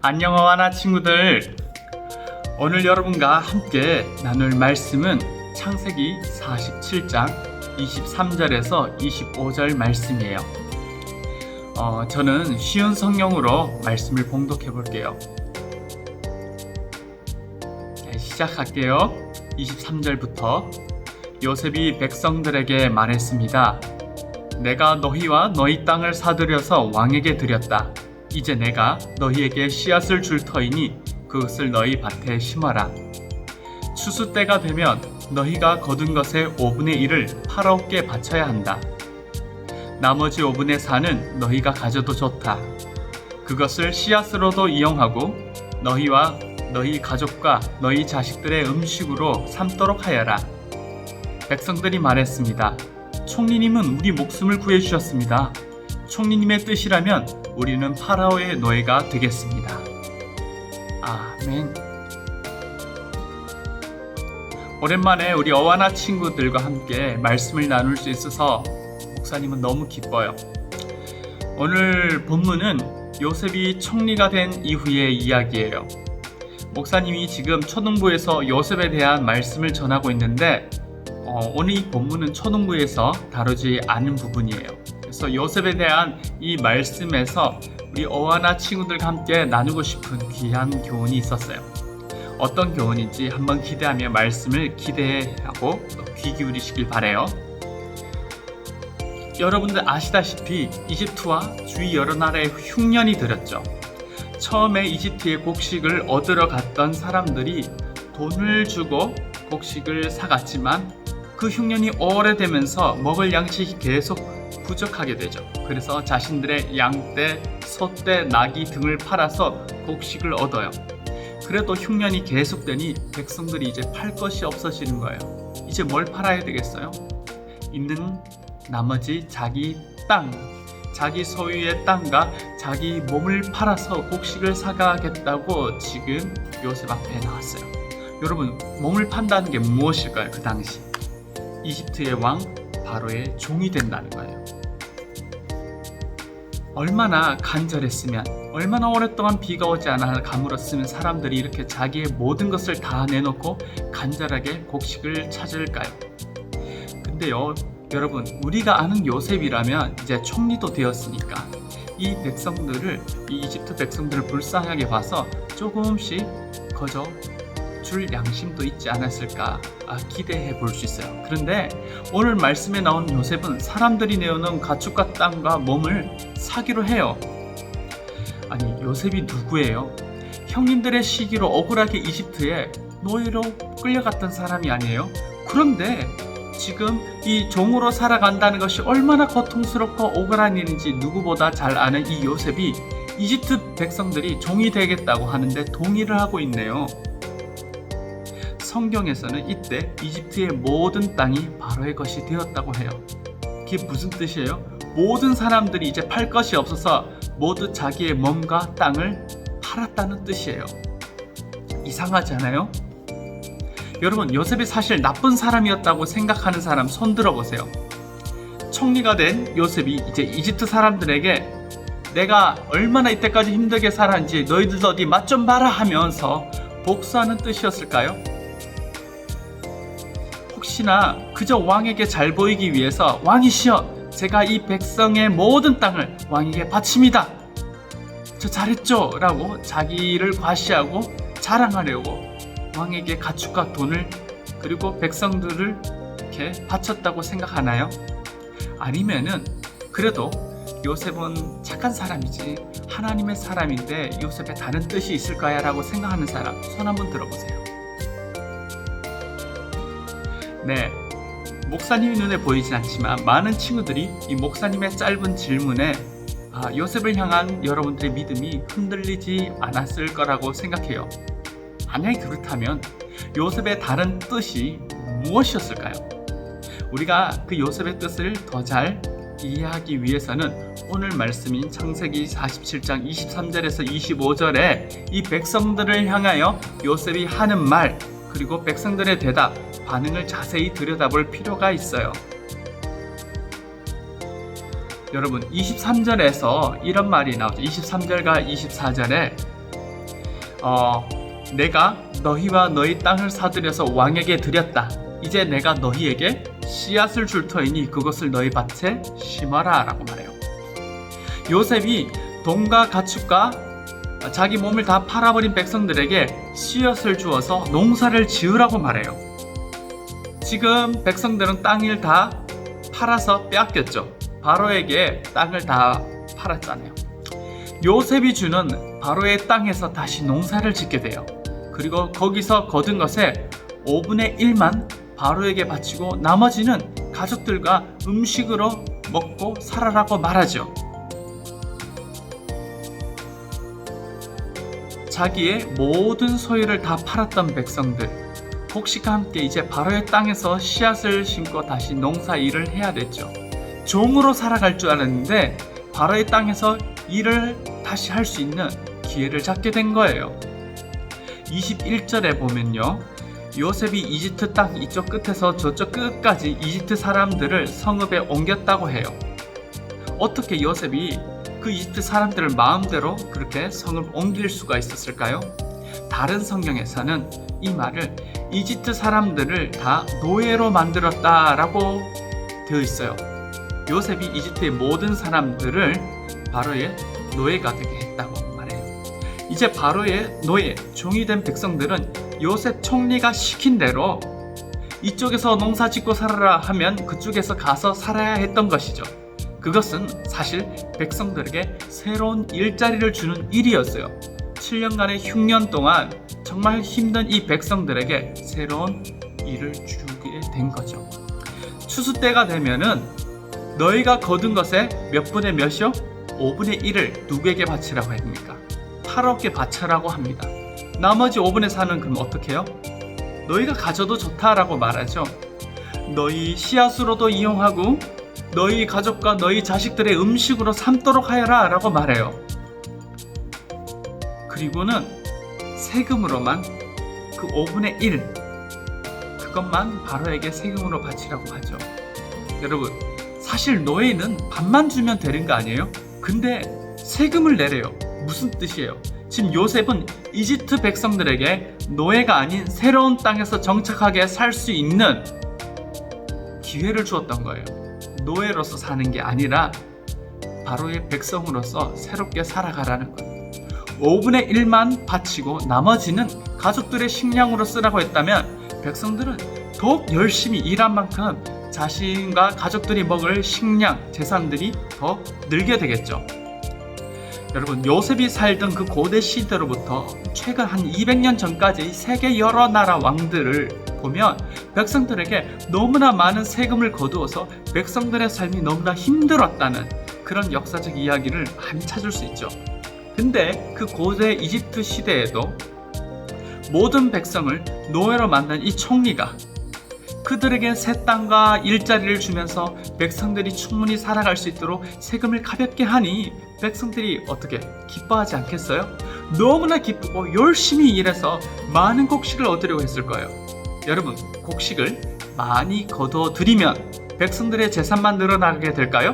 안녕 어와나 친구들. 오늘 여러분과 함께 나눌 말씀은 창세기 47장 23절에서 25절 말씀이에요. 저는 쉬운 성경으로 말씀을 봉독해 볼게요. 시작할게요. 23절부터 요셉이 백성들에게 말했습니다. 내가 너희와 너희 땅을 사들여서 왕에게 드렸다. 이제 내가 너희에게 씨앗을 줄 터이니 그것을 너희 밭에 심어라. 추수 때가 되면 너희가 거둔 것의 5분의 1을 파라오께 바쳐야 한다. 나머지 5분의 4는 너희가 가져도 좋다. 그것을 씨앗으로도 이용하고 너희와 너희 가족과 너희 자식들의 음식으로 삼도록 하여라. 백성들이 말했습니다. 총리님은 우리 목숨을 구해주셨습니다. 총리님의 뜻이라면 우리는 파라오의 노예가 되겠습니다. 아멘. 오랜만에 우리 어와나 친구들과 함께 말씀을 나눌 수 있어서 목사님은 너무 기뻐요. 오늘 본문은 요셉이 총리가 된 이후의 이야기예요. 목사님이 지금 초등부에서 요셉에 대한 말씀을 전하고 있는데 오늘 이 본문은 초등부에서 다루지 않은 부분이에요. 그래서 요셉에 대한 이 말씀에서 우리 어와나 친구들과 함께 나누고 싶은 귀한 교훈이 있었어요. 어떤 교훈인지 한번 기대하며 말씀을 기대하고 귀 기울이시길 바라요. 여러분들 아시다시피 이집트와 주위 여러 나라에 흉년이 들었죠. 처음에 이집트의 곡식을 얻으러 갔던 사람들이 돈을 주고 곡식을 사갔지만 그 흉년이 오래되면서 먹을 양식이 계속 부족하게 되죠. 그래서 자신들의 양떼, 소떼, 나귀 등을 팔아서 곡식을 얻어요. 그래도 흉년이 계속되니 백성들이 이제 팔 것이 없어지는 거예요. 이제 뭘 팔아야 되겠어요? 있는 나머지 자기 땅, 자기 소유의 땅과 자기 몸을 팔아서 곡식을 사가겠다고 지금 요셉 앞에 나왔어요. 여러분, 몸을 판다는 게 무엇일까요? 그 당시 이집트의 왕 바로의 종이 된다는 거예요. 얼마나 간절했으면, 얼마나 오랫동안 비가 오지 않아 가물었으면 사람들이 이렇게 자기의 모든 것을 다 내놓고 간절하게 곡식을 찾을까요? 근데요, 여러분, 우리가 아는 요셉이라면 이제 총리도 되었으니까 이 백성들을, 이 이집트 백성들을 불쌍하게 봐서 조금씩 거저 줄 양심도 있지 않았을까 기대해 볼 수 있어요. 그런데 오늘 말씀에 나온 요셉은 사람들이 내어놓은 가축과 땅과 몸을 사기로 해요. 아니, 요셉이 누구예요? 형님들의 시기로 억울하게 이집트에 노예로 끌려갔던 사람이 아니에요? 그런데 지금 이 종으로 살아간다는 것이 얼마나 고통스럽고 억울한 일인지 누구보다 잘 아는 이 요셉이 이집트 백성들이 종이 되겠다고 하는데 동의를 하고 있네요. 성경에서는 이때 이집트의 모든 땅이 바로의 것이 되었다고 해요. 그게 무슨 뜻이에요? 모든 사람들이 이제 팔 것이 없어서 모두 자기의 몸과 땅을 팔았다는 뜻이에요. 이상하지 않아요? 여러분, 요셉이 사실 나쁜 사람이었다고 생각하는 사람 손 들어보세요. 총리가 된 요셉이 이제 이집트 사람들에게 내가 얼마나 이때까지 힘들게 살았는지 너희들도 어디 맛 좀 봐라 하면서 복수하는 뜻이었을까요? 혹시나 그저 왕에게 잘 보이기 위해서 왕이시여, 제가 이 백성의 모든 땅을 왕에게 바칩니다, 저 잘했죠? 라고 자기를 과시하고 자랑하려고 왕에게 가축과 돈을 그리고 백성들을 이렇게 바쳤다고 생각하나요? 아니면은 그래도 요셉은 착한 사람이지, 하나님의 사람인데 요셉에 다른 뜻이 있을까요? 라고 생각하는 사람 손 한번 들어보세요. 네, 목사님의 눈에 보이진 않지만 많은 친구들이 이 목사님의 짧은 질문에 요셉을 향한 여러분들의 믿음이 흔들리지 않았을 거라고 생각해요. 만약에 그렇다면 요셉의 다른 뜻이 무엇이었을까요? 우리가 그 요셉의 뜻을 더 잘 이해하기 위해서는 오늘 말씀인 창세기 47장 23절에서 25절에 이 백성들을 향하여 요셉이 하는 말, 그리고 백성들의 대답, 반응을 자세히 들여다볼 필요가 있어요. 여러분, 23절에서 이런 말이 나오죠. 23절과 24절에 내가 너희와 너희 땅을 사들여서 왕에게 드렸다. 이제 내가 너희에게 씨앗을 줄 터이니 그것을 너희 밭에 심어라 라고 말해요. 요셉이 돈과 가축과 자기 몸을 다 팔아버린 백성들에게 씨앗을 주어서 농사를 지으라고 말해요. 지금 백성들은 땅을 다 팔아서 빼앗겼죠. 바로에게 땅을 다 팔았잖아요. 요셉이 주는 바로의 땅에서 다시 농사를 짓게 돼요. 그리고 거기서 거둔 것의 5분의 1만 바로에게 바치고 나머지는 가족들과 음식으로 먹고 살아라고 말하죠. 자기의 모든 소유를 다 팔았던 백성들, 곡식과 함께 이제 바로의 땅에서 씨앗을 심고 다시 농사 일을 해야 됐죠. 종으로 살아갈 줄 알았는데 바로의 땅에서 일을 다시 할 수 있는 기회를 잡게 된 거예요. 21절에 보면요, 요셉이 이집트 땅 이쪽 끝에서 저쪽 끝까지 이집트 사람들을 성읍에 옮겼다고 해요. 어떻게 요셉이 그 이집트 사람들을 마음대로 그렇게 성을 옮길 수가 있었을까요? 다른 성경에서는 이 말을 이집트 사람들을 다 노예로 만들었다라고 되어 있어요. 요셉이 이집트의 모든 사람들을 바로의 노예가 되게 했다고 말해요. 이제 바로의 노예, 종이 된 백성들은 요셉 총리가 시킨 대로 이쪽에서 농사 짓고 살아라 하면 그쪽에서 가서 살아야 했던 것이죠. 그것은 사실 백성들에게 새로운 일자리를 주는 일이었어요. 7년간의 흉년 동안 정말 힘든 이 백성들에게 새로운 일을 주게 된 거죠. 추수 때가 되면은 너희가 거둔 것의 몇 분의 몇이요? 5분의 1을 누구에게 바치라고 합니까? 파라오께 바쳐라고 합니다. 나머지 5분의 4는 그럼 어떻게 해요? 너희가 가져도 좋다라고 말하죠. 너희 씨앗으로도 이용하고 너희 가족과 너희 자식들의 음식으로 삼도록 하여라 라고 말해요. 그리고는 세금으로만 그 5분의 1 그것만 바로에게 세금으로 바치라고 하죠. 여러분, 사실 노예는 밥만 주면 되는 거 아니에요? 근데 세금을 내래요. 무슨 뜻이에요? 지금 요셉은 이집트 백성들에게 노예가 아닌 새로운 땅에서 정착하게 살 수 있는 기회를 주었던 거예요. 노예로서 사는 게 아니라 바로의 백성으로서 새롭게 살아가라는 거예요. 5분의 1만 바치고 나머지는 가족들의 식량으로 쓰라고 했다면 백성들은 더욱 열심히 일한 만큼 자신과 가족들이 먹을 식량, 재산들이 더 늘게 되겠죠. 여러분, 요셉이 살던 그 고대 시대로부터 최근 한 200년 전까지 세계 여러 나라 왕들을 보면 백성들에게 너무나 많은 세금을 거두어서 백성들의 삶이 너무나 힘들었다는 그런 역사적 이야기를 많이 찾을 수 있죠. 근데 그 고대 이집트 시대에도 모든 백성을 노예로 만든 이 총리가 그들에게 새 땅과 일자리를 주면서 백성들이 충분히 살아갈 수 있도록 세금을 가볍게 하니 백성들이 어떻게 기뻐하지 않겠어요? 너무나 기쁘고 열심히 일해서 많은 곡식을 얻으려고 했을 거예요. 여러분, 곡식을 많이 거둬들이면 백성들의 재산만 늘어나게 될까요?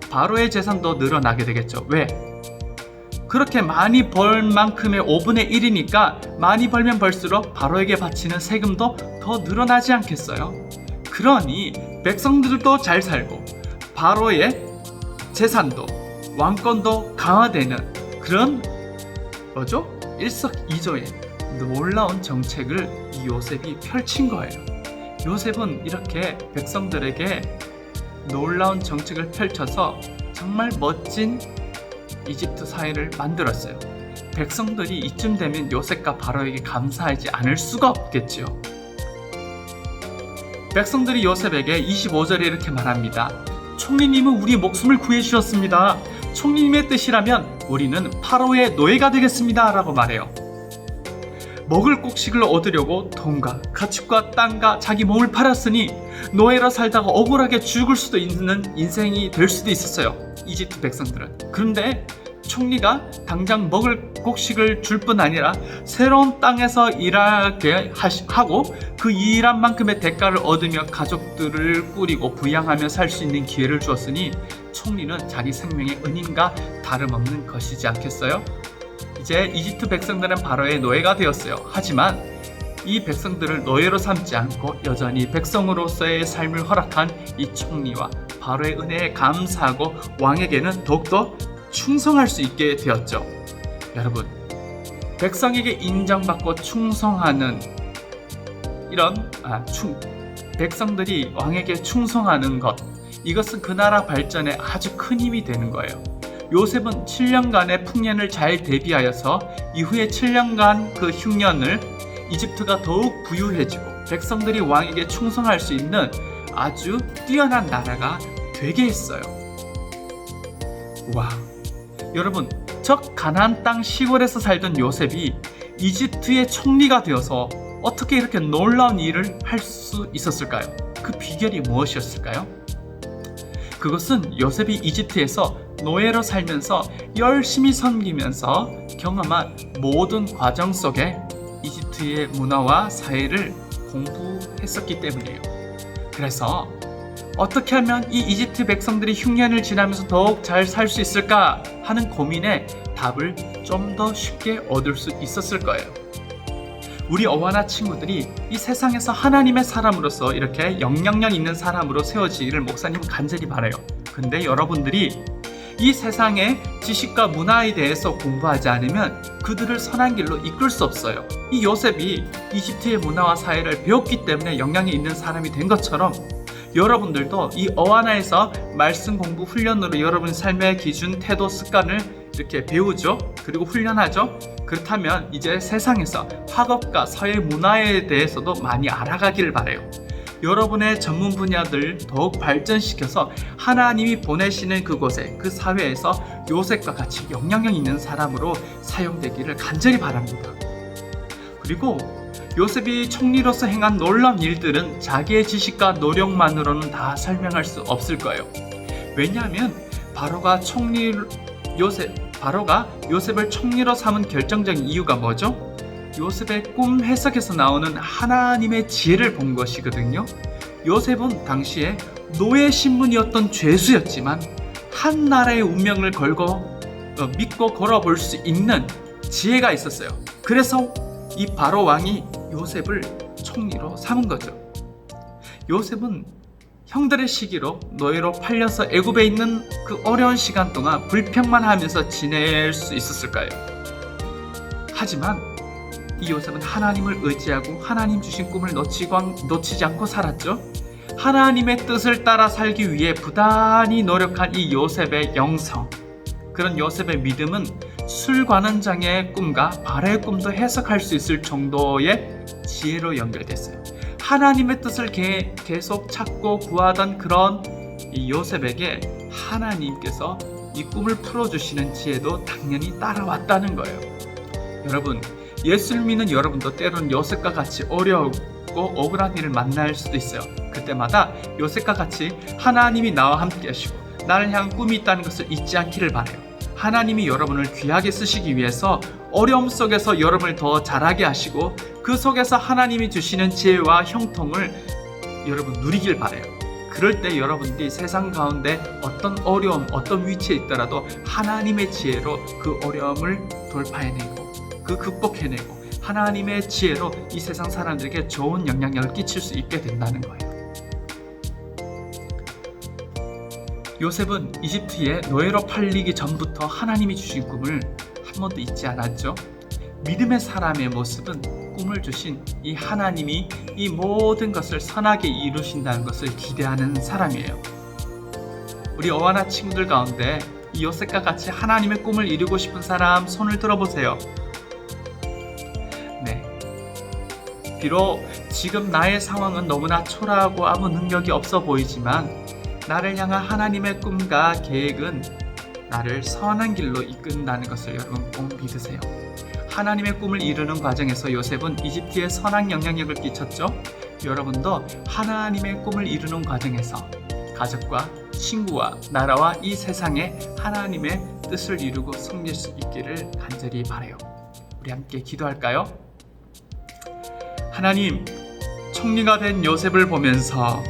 바로의 재산도 늘어나게 되겠죠. 왜? 그렇게 많이 벌 만큼의 5분의 1이니까 많이 벌면 벌수록 바로에게 바치는 세금도 더 늘어나지 않겠어요? 그러니 백성들도 잘 살고 바로의 재산도 왕권도 강화되는 그런 일석이조의 놀라운 정책을 이 요셉이 펼친 거예요. 요셉은 이렇게 백성들에게 놀라운 정책을 펼쳐서 정말 멋진 이집트 사회를 만들었어요. 백성들이 이쯤 되면 요셉과 바로에게 감사하지 않을 수가 없겠지요. 백성들이 요셉에게 25절에 이렇게 말합니다. 총리님은 우리 목숨을 구해주셨습니다. 총리님의 뜻이라면 우리는 파로의 노예가 되겠습니다 라고 말해요. 먹을 곡식을 얻으려고 돈과 가축과 땅과 자기 몸을 팔았으니 노예로 살다가 억울하게 죽을 수도 있는 인생이 될 수도 있었어요. 이집트 백성들은. 그런데 총리가 당장 먹을 곡식을 줄 뿐 아니라 새로운 땅에서 일하게 하고 그 일한 만큼의 대가를 얻으며 가족들을 꾸리고 부양하며 살 수 있는 기회를 주었으니 총리는 자기 생명의 은인과 다름없는 것이지 않겠어요? 이제 이집트 백성들은 바로의 노예가 되었어요. 하지만 이 백성들을 노예로 삼지 않고 여전히 백성으로서의 삶을 허락한 이 총리와 바로의 은혜에 감사하고 왕에게는 더욱더 충성할 수 있게 되었죠. 여러분, 백성에게 인정받고 충성하는 백성들이 왕에게 충성하는 것, 이것은 그 나라 발전에 아주 큰 힘이 되는 거예요. 요셉은 7년간의 풍년을 잘 대비하여서 이후에 7년간 그 흉년을 이집트가 더욱 부유해지고 백성들이 왕에게 충성할 수 있는 아주 뛰어난 나라가 되게 했어요. 와, 여러분, 저 가나안 땅 시골에서 살던 요셉이 이집트의 총리가 되어서 어떻게 이렇게 놀라운 일을 할 수 있었을까요? 그 비결이 무엇이었을까요? 그것은 요셉이 이집트에서 노예로 살면서 열심히 섬기면서 경험한 모든 과정 속에 이집트의 문화와 사회를 공부했었기 때문이에요. 그래서 어떻게 하면 이 이집트 백성들이 흉년을 지나면서 더욱 잘 살 수 있을까 하는 고민에 답을 좀 더 쉽게 얻을 수 있었을 거예요. 우리 어와나 친구들이 이 세상에서 하나님의 사람으로서 이렇게 영향력 있는 사람으로 세워지기를 목사님 간절히 바라요. 근데 여러분들이 이 세상의 지식과 문화에 대해서 공부하지 않으면 그들을 선한 길로 이끌 수 없어요. 이 요셉이 이집트의 문화와 사회를 배웠기 때문에 영향이 있는 사람이 된 것처럼 여러분들도 이 어와나에서 말씀 공부 훈련으로 여러분 삶의 기준, 태도, 습관을 이렇게 배우죠. 그리고 훈련하죠. 그렇다면 이제 세상에서 학업과 사회 문화에 대해서도 많이 알아가기를 바라요. 여러분의 전문 분야들 더욱 발전시켜서 하나님이 보내시는 그곳에, 그 사회에서 요셉과 같이 영향력 있는 사람으로 사용되기를 간절히 바랍니다. 그리고 요셉이 총리로서 행한 놀라운 일들은 자기의 지식과 노력만으로는 다 설명할 수 없을 거예요. 왜냐하면 바로가 요셉을 총리로 삼은 결정적인 이유가 뭐죠? 요셉의 꿈 해석에서 나오는 하나님의 지혜를 본 것이거든요. 요셉은 당시에 노예 신분이었던 죄수였지만 한 나라의 운명을 믿고 걸어볼 수 있는 지혜가 있었어요. 그래서 이 바로 왕이 요셉을 총리로 삼은 거죠. 요셉은 형들의 시기로 노예로 팔려서 애굽에 있는 그 어려운 시간 동안 불평만 하면서 지낼 수 있었을까요? 하지만 이 요셉은 하나님을 의지하고 하나님 주신 꿈을 놓치지 않고 살았죠. 하나님의 뜻을 따라 살기 위해 부단히 노력한 이 요셉의 영성, 그런 요셉의 믿음은 술관원장의 꿈과 바로의 꿈도 해석할 수 있을 정도의 지혜로 연결됐어요. 하나님의 뜻을 계속 찾고 구하던 그런 이 요셉에게 하나님께서 이 꿈을 풀어주시는 지혜도 당연히 따라왔다는 거예요. 여러분, 예수를 믿는 여러분도 때로는 요셉과 같이 어려우고 억울한 일을 만날 수도 있어요. 그때마다 요셉과 같이 하나님이 나와 함께 하시고 나를 향한 꿈이 있다는 것을 잊지 않기를 바라요. 하나님이 여러분을 귀하게 쓰시기 위해서 어려움 속에서 여러분을 더 잘하게 하시고 그 속에서 하나님이 주시는 지혜와 형통을 여러분 누리길 바라요. 그럴 때 여러분들이 세상 가운데 어떤 어려움, 어떤 위치에 있더라도 하나님의 지혜로 그 어려움을 돌파해내고 그 극복해내고 하나님의 지혜로 이 세상 사람들에게 좋은 영향력을 끼칠 수 있게 된다는 거예요. 요셉은 이집트에 노예로 팔리기 전부터 하나님이 주신 꿈을 한 번도 잊지 않았죠. 믿음의 사람의 모습은 꿈을 주신 이 하나님이 이 모든 것을 선하게 이루신다는 것을 기대하는 사람이에요. 우리 어와나 친구들 가운데 이 요셉과 같이 하나님의 꿈을 이루고 싶은 사람 손을 들어보세요. 네. 비록 지금 나의 상황은 너무나 초라하고 아무 능력이 없어 보이지만 나를 향한 하나님의 꿈과 계획은 나를 선한 길로 이끈다는 것을 여러분 꼭 믿으세요. 하나님의 꿈을 이루는 과정에서 요셉은 이집트에 선한 영향력을 끼쳤죠. 여러분도 하나님의 꿈을 이루는 과정에서 가족과 친구와 나라와 이 세상에 하나님의 뜻을 이루고 섬길 수 있기를 간절히 바라요. 우리 함께 기도할까요? 하나님, 총리가 된 요셉을 보면서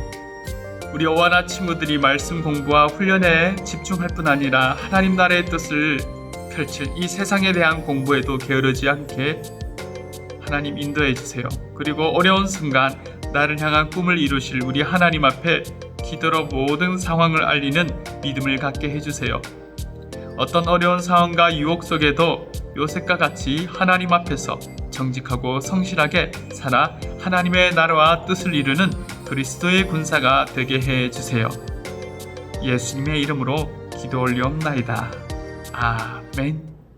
우리 어와나 친구들이 말씀 공부와 훈련에 집중할 뿐 아니라 하나님 나라의 뜻을 펼칠 이 세상에 대한 공부에도 게으르지 않게 하나님 인도해 주세요. 그리고 어려운 순간 나를 향한 꿈을 이루실 우리 하나님 앞에 기도로 모든 상황을 알리는 믿음을 갖게 해주세요. 어떤 어려운 상황과 유혹 속에도 요셉과 같이 하나님 앞에서 정직하고 성실하게 살아 하나님의 나라와 뜻을 이루는 그리스도의 군사가 되게 해주세요. 예수님의 이름으로 기도 올리옵나이다. 아멘.